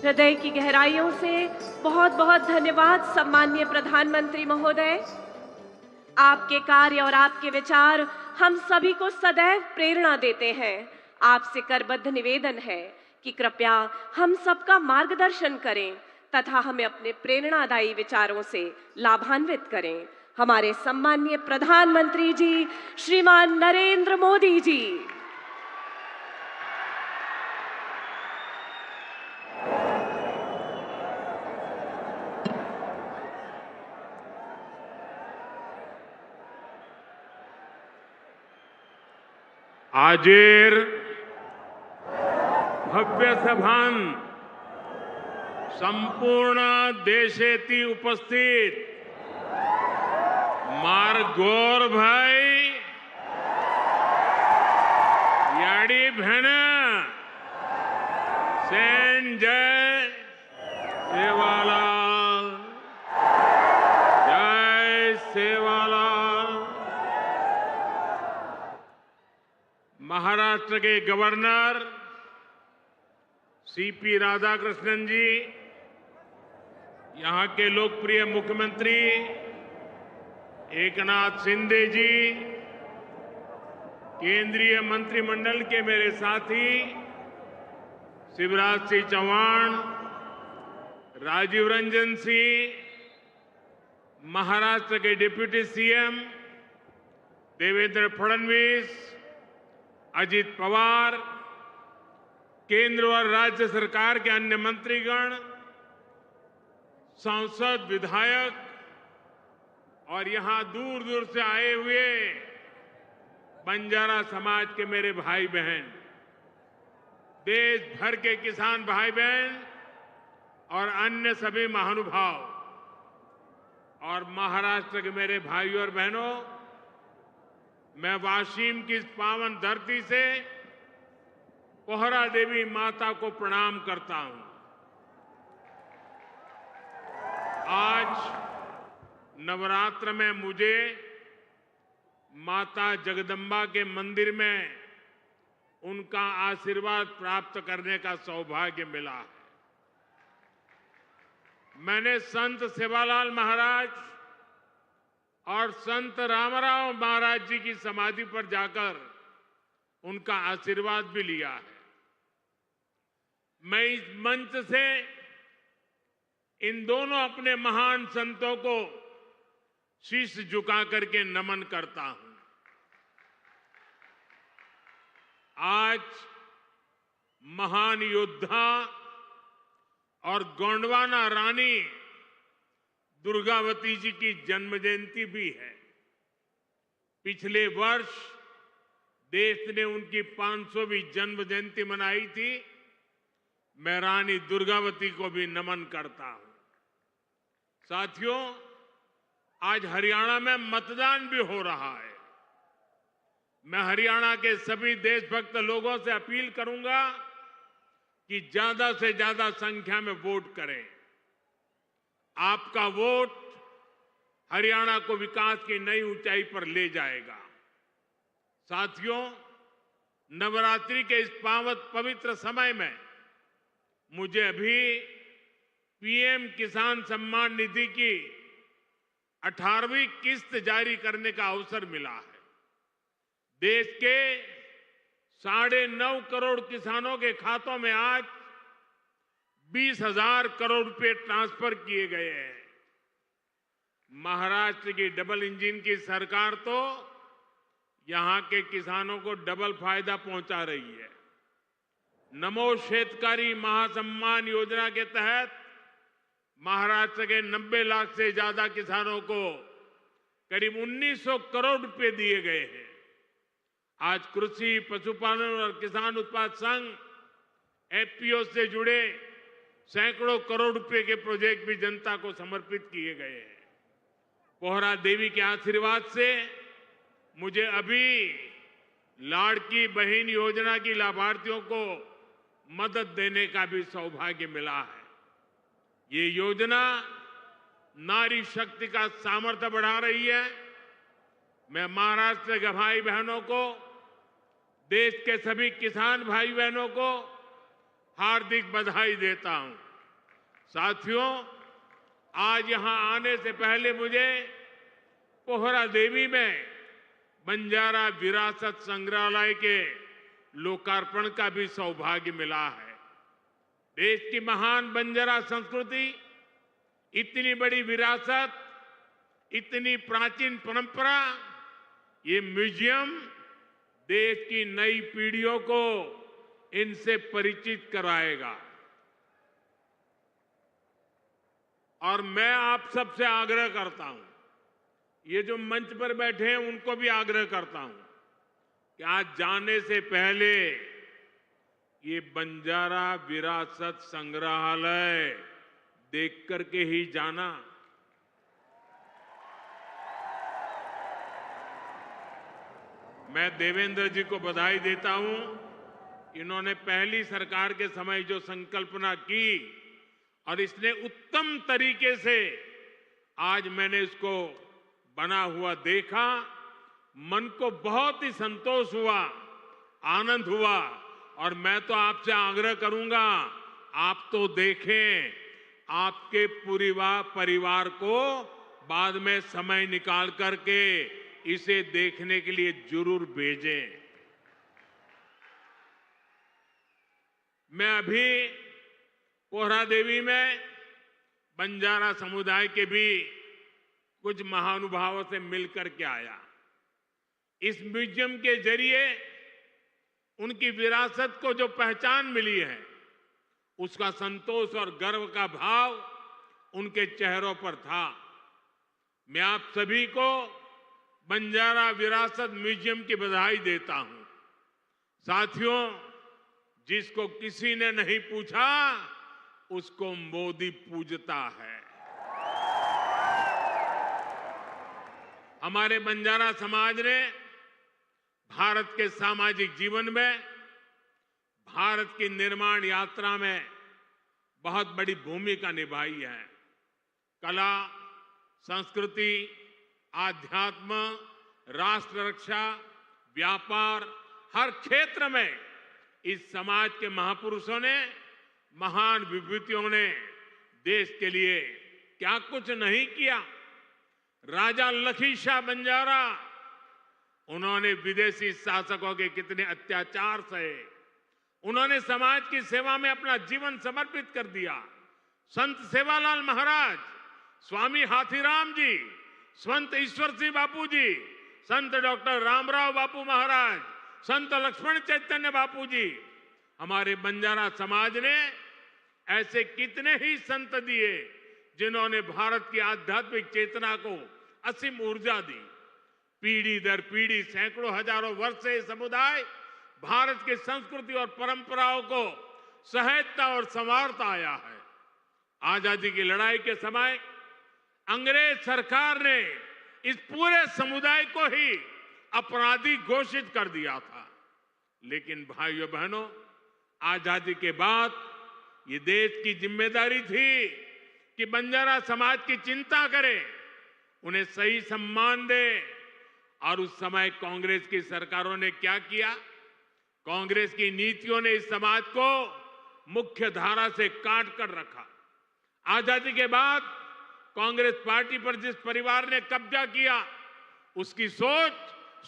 हृदय की गहराइयों से बहुत बहुत धन्यवाद सम्माननीय प्रधानमंत्री महोदय। आपके कार्य और आपके विचार हम सभी को सदैव प्रेरणा देते हैं। आपसे करबद्ध निवेदन है कि कृपया हम सबका मार्गदर्शन करें तथा हमें अपने प्रेरणादायी विचारों से लाभान्वित करें। हमारे सम्माननीय प्रधानमंत्री जी श्रीमान नरेंद्र मोदी जी। आजेर भव्य सभान संपूर्ण देशेती उपस्थित मार गोर भाई याडी भेण सेन जय सेवालाल जय सेवालाल। महाराष्ट्र के गवर्नर सीपी राधाकृष्णन जी, यहां के लोकप्रिय मुख्यमंत्री एकनाथ शिंदे जी, केंद्रीय मंत्रिमंडल के मेरे साथी शिवराज सिंह चौहान, राजीव रंजन सिंह, महाराष्ट्र के डिप्टी सीएम देवेंद्र फडणवीस, अजित पवार, केंद्र और राज्य सरकार के अन्य मंत्रीगण, सांसद, विधायक और यहां दूर दूर से आए हुए बंजारा समाज के मेरे भाई बहन, देश भर के किसान भाई बहन और अन्य सभी महानुभाव और महाराष्ट्र के मेरे भाइयों और बहनों, मैं वाशिम की इस पावन धरती से पोहरा देवी माता को प्रणाम करता हूं। आज नवरात्र में मुझे माता जगदम्बा के मंदिर में उनका आशीर्वाद प्राप्त करने का सौभाग्य मिला है। मैंने संत सेवालाल महाराज और संत रामराव महाराज जी की समाधि पर जाकर उनका आशीर्वाद भी लिया है। मैं इस मंच से इन दोनों अपने महान संतों को शीश झुका करके नमन करता हूं। आज महान योद्धा और गोंडवाना रानी दुर्गावती जी की जन्म जयंती भी है। पिछले वर्ष देश ने उनकी 500वीं जन्म जयंती मनाई थी। मैं रानी दुर्गावती को भी नमन करता हूं। साथियों, आज हरियाणा में मतदान भी हो रहा है। मैं हरियाणा के सभी देशभक्त लोगों से अपील करूंगा कि ज्यादा से ज्यादा संख्या में वोट करें। आपका वोट हरियाणा को विकास की नई ऊंचाई पर ले जाएगा। साथियों, नवरात्रि के इस पवित्र समय में मुझे अभी पीएम किसान सम्मान निधि की 18वीं किस्त जारी करने का अवसर मिला है। देश के 9.5 करोड़ किसानों के खातों में आज 20,000 करोड़ रुपए ट्रांसफर किए गए हैं। महाराष्ट्र की डबल इंजन की सरकार तो यहां के किसानों को डबल फायदा पहुंचा रही है। नमो शेतकारी महासम्मान योजना के तहत महाराष्ट्र के 90 लाख से ज्यादा किसानों को करीब 1900 करोड़ रुपए दिए गए हैं। आज कृषि, पशुपालन और किसान उत्पाद संघ एफपीओ से जुड़े सैकड़ों करोड़ रुपए के प्रोजेक्ट भी जनता को समर्पित किए गए हैं। पोहरा देवी के आशीर्वाद से मुझे अभी लाड़की बहन योजना की लाभार्थियों को मदद देने का भी सौभाग्य मिला है। ये योजना नारी शक्ति का सामर्थ्य बढ़ा रही है। मैं महाराष्ट्र के भाई बहनों को, देश के सभी किसान भाई बहनों को हार्दिक बधाई देता हूं। साथियों, आज यहां आने से पहले मुझे पोहरा देवी में बंजारा विरासत संग्रहालय के लोकार्पण का भी सौभाग्य मिला है। देश की महान बंजारा संस्कृति, इतनी बड़ी विरासत, इतनी प्राचीन परंपरा, ये म्यूजियम देश की नई पीढ़ियों को इनसे परिचित कराएगा। और मैं आप सबसे आग्रह करता हूं, ये जो मंच पर बैठे हैं उनको भी आग्रह करता हूं कि आज जाने से पहले ये बंजारा विरासत संग्रहालय देख करके ही जाना। मैं देवेंद्र जी को बधाई देता हूं। इन्होंने पहली सरकार के समय जो संकल्पना की और इसने उत्तम तरीके से आज मैंने इसको बना हुआ देखा, मन को बहुत ही संतोष हुआ, आनंद हुआ। और मैं तो आपसे आग्रह करूंगा, आप तो देखें, आपके पूरे परिवार को बाद में समय निकाल करके इसे देखने के लिए जरूर भेजें। मैं अभी पोहरा देवी में बंजारा समुदाय के भी कुछ महानुभावों से मिलकर के आया। इस म्यूजियम के जरिए उनकी विरासत को जो पहचान मिली है, उसका संतोष और गर्व का भाव उनके चेहरों पर था। मैं आप सभी को बंजारा विरासत म्यूजियम की बधाई देता हूं। साथियों, जिसको किसी ने नहीं पूछा, उसको मोदी पूजता है। हमारे बंजारा समाज ने भारत के सामाजिक जीवन में, भारत की निर्माण यात्रा में बहुत बड़ी भूमिका निभाई है। कला, संस्कृति, आध्यात्म, राष्ट्र रक्षा, व्यापार, हर क्षेत्र में इस समाज के महापुरुषों ने, महान विभूतियों ने देश के लिए क्या कुछ नहीं किया। राजा लखी शाह बंजारा, उन्होंने विदेशी शासकों के कितने अत्याचार सहे, उन्होंने समाज की सेवा में अपना जीवन समर्पित कर दिया। संत सेवालाल महाराज, स्वामी हाथीराम जी, संत ईश्वर सिंह बापू जी, संत डॉक्टर रामराव बापू महाराज, संत लक्ष्मण चैतन्य बापू जी, हमारे बंजारा समाज ने ऐसे कितने ही संत दिए जिन्होंने भारत की आध्यात्मिक चेतना को असीम ऊर्जा दी। पीढ़ी दर पीढ़ी, सैकड़ों हजारों वर्ष से समुदाय भारत की संस्कृति और परंपराओं को सहेजता और संवारता आया है। आजादी की लड़ाई के समय अंग्रेज सरकार ने इस पूरे समुदाय को ही अपराधी घोषित कर दिया था। लेकिन भाइयों बहनों, आजादी के बाद ये देश की जिम्मेदारी थी कि बंजारा समाज की चिंता करे, उन्हें सही सम्मान दे। और उस समय कांग्रेस की सरकारों ने क्या किया? कांग्रेस की नीतियों ने इस समाज को मुख्य धारा से काट कर रखा। आजादी के बाद कांग्रेस पार्टी पर जिस परिवार ने कब्जा किया, उसकी सोच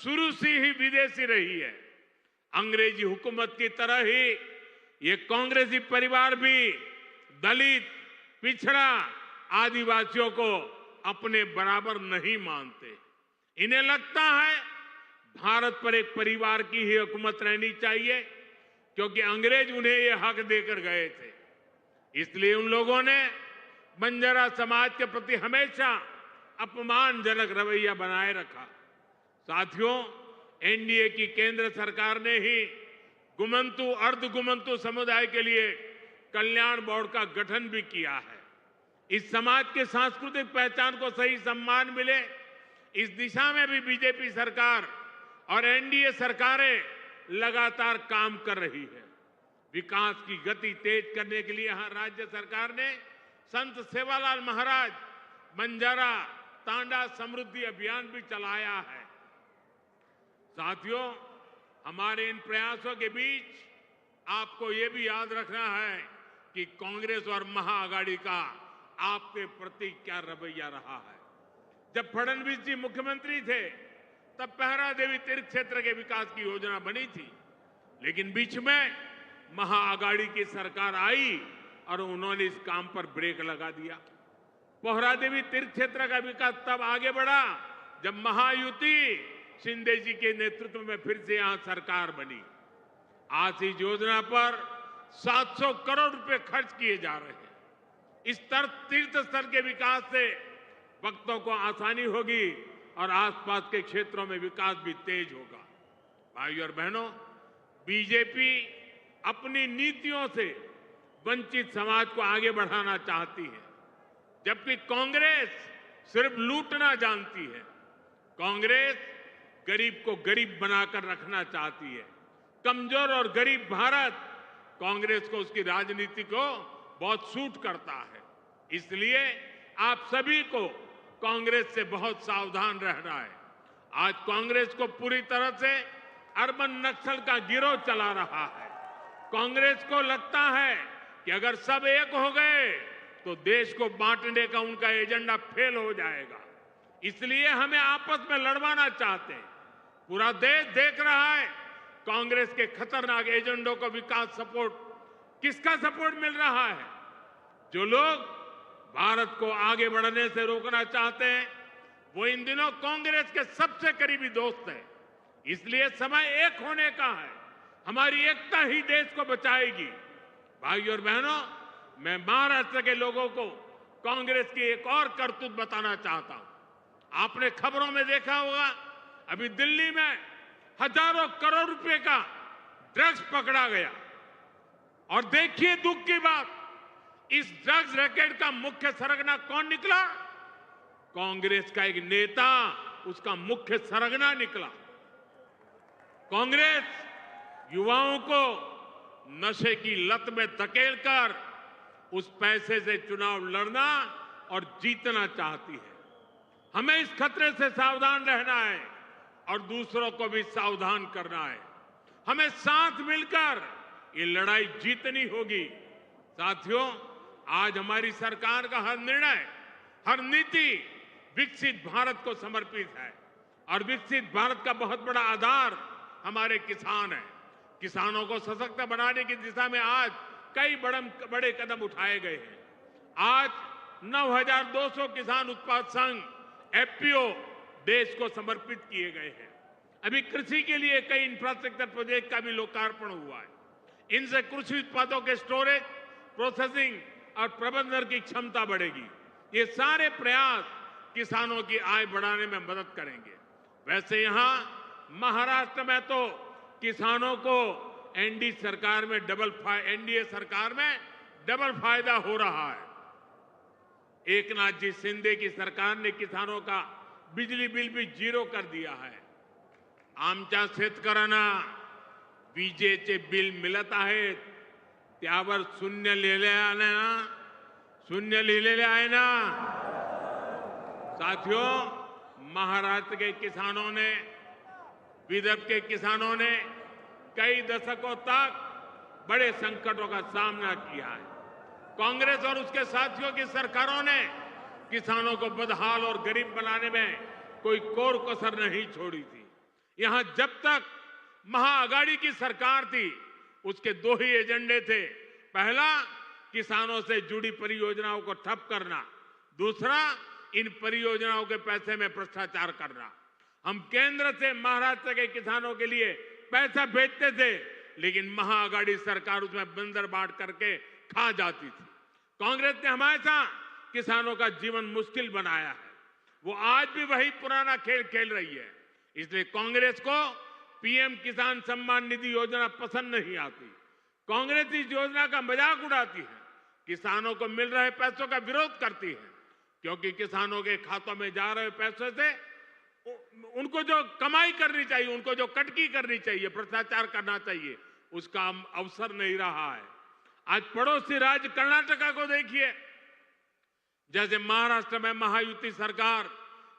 शुरू से ही विदेशी रही है। अंग्रेजी हुकूमत की तरह ही ये कांग्रेसी परिवार भी दलित, पिछड़ा, आदिवासियों को अपने बराबर नहीं मानते। इन्हें लगता है भारत पर एक परिवार की ही हुकूमत रहनी चाहिए, क्योंकि अंग्रेज उन्हें ये हक देकर गए थे। इसलिए उन लोगों ने बंजारा समाज के प्रति हमेशा अपमानजनक रवैया बनाए रखा। साथियों, एनडीए की केंद्र सरकार ने ही गुमंतु, अर्धगुमंतु समुदाय के लिए कल्याण बोर्ड का गठन भी किया है। इस समाज के सांस्कृतिक पहचान को सही सम्मान मिले, इस दिशा में भी बीजेपी सरकार और एनडीए सरकारें लगातार काम कर रही है। विकास की गति तेज करने के लिए यहां राज्य सरकार ने संत सेवालाल महाराज बंजारा तांडा समृद्धि अभियान भी चलाया है। साथियों, हमारे इन प्रयासों के बीच आपको ये भी याद रखना है कि कांग्रेस और महाआघाड़ी का आपके प्रति क्या रवैया रहा है। जब फडणवीस जी मुख्यमंत्री थे तब पहरा देवी तीर्थ क्षेत्र के विकास की योजना बनी थी, लेकिन बीच में महाआघाड़ी की सरकार आई और उन्होंने इस काम पर ब्रेक लगा दिया। पोहरा देवी तीर्थ क्षेत्र का विकास तब आगे बढ़ा जब महायुति शिंदे जी के नेतृत्व में फिर से यहां सरकार बनी। आज इस योजना पर 700 करोड़ रुपए खर्च किए जा रहे हैं। इस तीर्थ स्थल के विकास से भक्तों को आसानी होगी और आसपास के क्षेत्रों में विकास भी तेज होगा। भाइयों और बहनों, बीजेपी अपनी नीतियों से वंचित समाज को आगे बढ़ाना चाहती है, जबकि कांग्रेस सिर्फ लूटना जानती है। कांग्रेस गरीब को गरीब बनाकर रखना चाहती है। कमजोर और गरीब भारत कांग्रेस को उसकी राजनीति को बहुत सूट करता है। इसलिए आप सभी को कांग्रेस से बहुत सावधान रहना है। आज कांग्रेस को पूरी तरह से अर्बन नक्सल का गिरोह चला रहा है। कांग्रेस को लगता है कि अगर सब एक हो गए तो देश को बांटने का उनका एजेंडा फेल हो जाएगा, इसलिए हमें आपस में लड़वाना चाहते हैं। पूरा देश देख रहा है कांग्रेस के खतरनाक एजेंडों को विकास सपोर्ट, किसका सपोर्ट मिल रहा है। जो लोग भारत को आगे बढ़ने से रोकना चाहते हैं वो इन दिनों कांग्रेस के सबसे करीबी दोस्त हैं। इसलिए समय एक होने का है। हमारी एकता ही देश को बचाएगी। भाइयों और बहनों, मैं महाराष्ट्र के लोगों को कांग्रेस की एक और करतूत बताना चाहता हूं। आपने खबरों में देखा होगा, अभी दिल्ली में हजारों करोड़ रुपए का ड्रग्स पकड़ा गया। और देखिए दुख की बात, इस ड्रग्स रैकेट का मुख्य सरगना कौन निकला? कांग्रेस का एक नेता उसका मुख्य सरगना निकला। कांग्रेस युवाओं को नशे की लत में धकेलकर उस पैसे से चुनाव लड़ना और जीतना चाहती है। हमें इस खतरे से सावधान रहना है और दूसरों को भी सावधान करना है। हमें साथ मिलकर ये लड़ाई जीतनी होगी। साथियों, आज हमारी सरकार का हर निर्णय, हर नीति विकसित भारत को समर्पित है और विकसित भारत का बहुत बड़ा आधार हमारे किसान हैं। किसानों को सशक्त बनाने की दिशा में आज कई बड़े कदम उठाए गए हैं। आज 9,200 किसान उत्पाद संघ एफपीओ देश को समर्पित किए गए हैं। अभी कृषि के लिए कई इंफ्रास्ट्रक्चर प्रोजेक्ट का भी लोकार्पण हुआ है। इनसे कृषि उत्पादों के स्टोरेज, प्रोसेसिंग और प्रबंधन की क्षमता बढ़ेगी। ये सारे प्रयास किसानों की आय बढ़ाने में मदद करेंगे। वैसे यहां महाराष्ट्र में तो किसानों को एनडीए सरकार में डबल फायदा हो रहा है। एकनाथ जी शिंदे की सरकार ने किसानों का बिजली बिल भी जीरो कर दिया है। आमच्या शेतकऱ्यांना विजेचे बिल मिळत आहेत त्यावर शून्य लिहिलेले आहे ना। साथियों, महाराष्ट्र के किसानों ने, विदर्भ के किसानों ने कई दशकों तक बड़े संकटों का सामना किया है। कांग्रेस और उसके साथियों की सरकारों ने किसानों को बदहाल और गरीब बनाने में कोई कोर कसर नहीं छोड़ी थी। यहां जब तक महाआघाड़ी की सरकार थी उसके दो ही एजेंडे थे। पहला, किसानों से जुड़ी परियोजनाओं को ठप करना। दूसरा, इन परियोजनाओं के पैसे में भ्रष्टाचार करना। हम केंद्र से महाराष्ट्र के किसानों के लिए पैसा भेजते थे, लेकिन महाआघाड़ी सरकार उसमें बंदर बांट करके खा जाती थी। कांग्रेस ने हमेशा किसानों का जीवन मुश्किल बनाया है। वो आज भी वही पुराना खेल खेल रही है। इसलिए कांग्रेस को पीएम किसान सम्मान निधि योजना पसंद नहीं आती। कांग्रेस इस योजना का मजाक उड़ाती है, किसानों को मिल रहे पैसों का विरोध करती है, क्योंकि किसानों के खातों में जा रहे पैसों से उनको जो कमाई करनी चाहिए, उनको जो कटकी करनी चाहिए, भ्रष्टाचार करना चाहिए, उसका अवसर नहीं रहा है। आज पड़ोसी राज्य कर्नाटका को देखिए, जैसे महाराष्ट्र में महायुति सरकार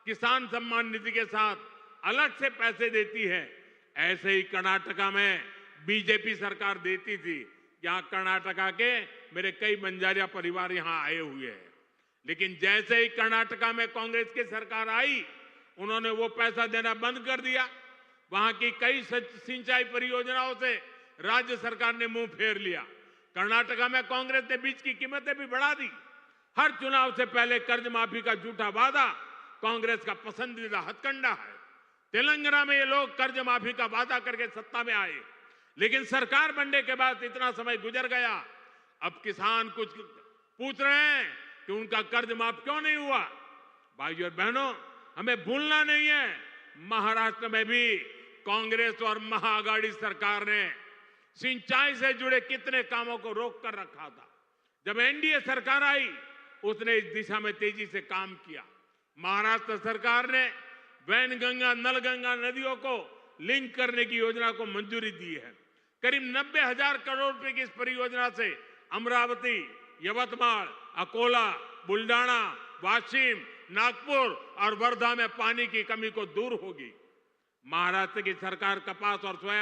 किसान सम्मान निधि के साथ अलग से पैसे देती है, ऐसे ही कर्नाटका में बीजेपी सरकार देती थी। यहाँ कर्नाटका के मेरे कई बंजारिया परिवार यहाँ आए हुए हैं, लेकिन जैसे ही कर्नाटका में कांग्रेस की सरकार आई, उन्होंने वो पैसा देना बंद कर दिया। वहां की कई सिंचाई परियोजनाओं से राज्य सरकार ने मुंह फेर लिया। कर्नाटका में कांग्रेस ने बीज की कीमतें भी बढ़ा दी। हर चुनाव से पहले कर्ज माफी का झूठा वादा कांग्रेस का पसंदीदा हथकंडा है। तेलंगाना में ये लोग कर्ज माफी का वादा करके सत्ता में आए, लेकिन सरकार बनने के बाद इतना समय गुजर गया, अब किसान कुछ पूछ रहे हैं कि उनका कर्ज माफ क्यों नहीं हुआ। भाइयों और बहनों, हमें भूलना नहीं है, महाराष्ट्र में भी कांग्रेस और महाआघाड़ी सरकार ने सिंचाई से जुड़े कितने कामों को रोक कर रखा था। जब एनडीए सरकार आई, उसने इस दिशा में तेजी से काम किया। महाराष्ट्र सरकार ने वैनगंगा नलगंगा नदियों को लिंक करने की योजना को मंजूरी दी है। करीब 90,000 करोड़ रुपए की इस परियोजना से अमरावती, यवतमाळ, अकोला, बुल्डाना, वाशिम, नागपुर और वर्धा में पानी की कमी को दूर होगी। महाराष्ट्र की सरकार कपास और सोया